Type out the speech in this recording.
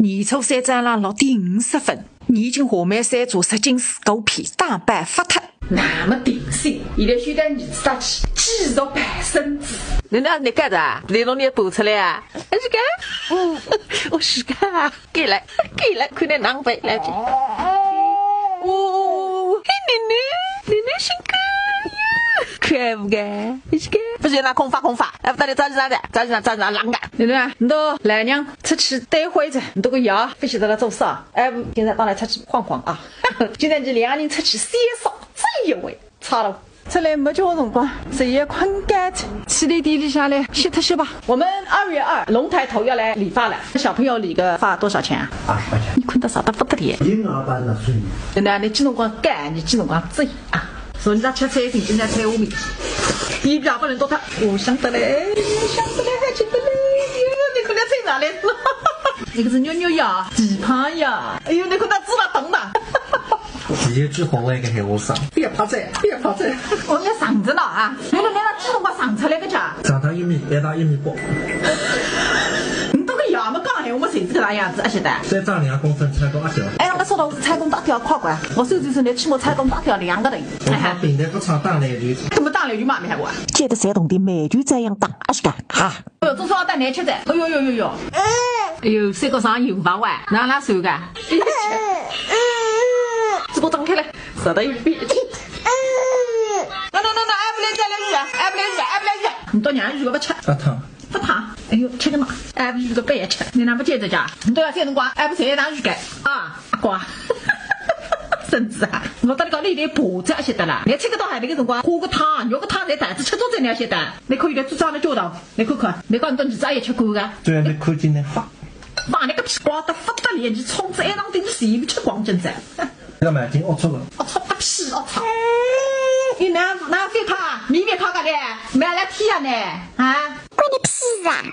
年初三占了6.50分，已经下满3座10斤水果片，打败发脱。那么定心，现在选点儿子打去，继续半身子。你干的？你弄你补出来啊？是干？我是干啊！给来，快点浪费来去。嘿，奶辛苦呀，可爱不该？是干？不行，那空发，哎，到底找哪啷个？奶奶，你到来娘出去待会子，你这个药不晓得来做啥？哎，现在当来出去晃晃啊！今天就2人出去先扫这一回，差了。出来没叫辰光，这也困干脆，去你店里下来歇特歇吧。我们2月2龙抬头要来理发了，小朋友理个发多少钱啊？20块钱。你困得少得不得了。婴儿班的睡眠。奶奶，你几辰光干，你几辰光醉啊？说你咋吃菜定，今天菜我面，一表不能多他，我想得嘞，还觉得嘞，你可能菜哪来了？那个是妞呀，鸡胖呀，哎呦，你可能知道疼了。直接最红的一个黑和尚，别怕这，我要上着了啊！你几辰光上出来个家？长到1米，1到1米8。你这个牙么刚才我们谁这个样子啊？现在再长2公分才多1条。哎，我说到菜工打掉快快，我手就是你起码菜工打掉2个人。我看平台不长打篮球，怎么打篮球嘛没看过？接着山东的美剧这样打，是干哈？哎呦，做啥带难吃的？哎呦，哎呦，3个上油吧喂，哪手个？嘴巴张开来，舌头有憋气。那，挨不了鱼，你到娘鱼个不吃？不烫。哎呦，吃个嘛？挨不鱼个白吃，你哪不接着家？你都要3辰光，挨不3当鱼干啊？阿瓜。甚至啊，我到你讲你得补这些的啦。你吃个到海那个辰光，喝个汤，肉个汤在袋子吃多这两些的，你可以来做啥的教导？你看看，你讲你到你咋也吃过个？对，你看见呢？放那个屁瓜都发得脸，你冲着1张顶洗不吃光真在。要买斤龌龊了。龌龊个屁，龌龊！你哪非卡？你别卡个的，买来天呢啊？关你屁事啊！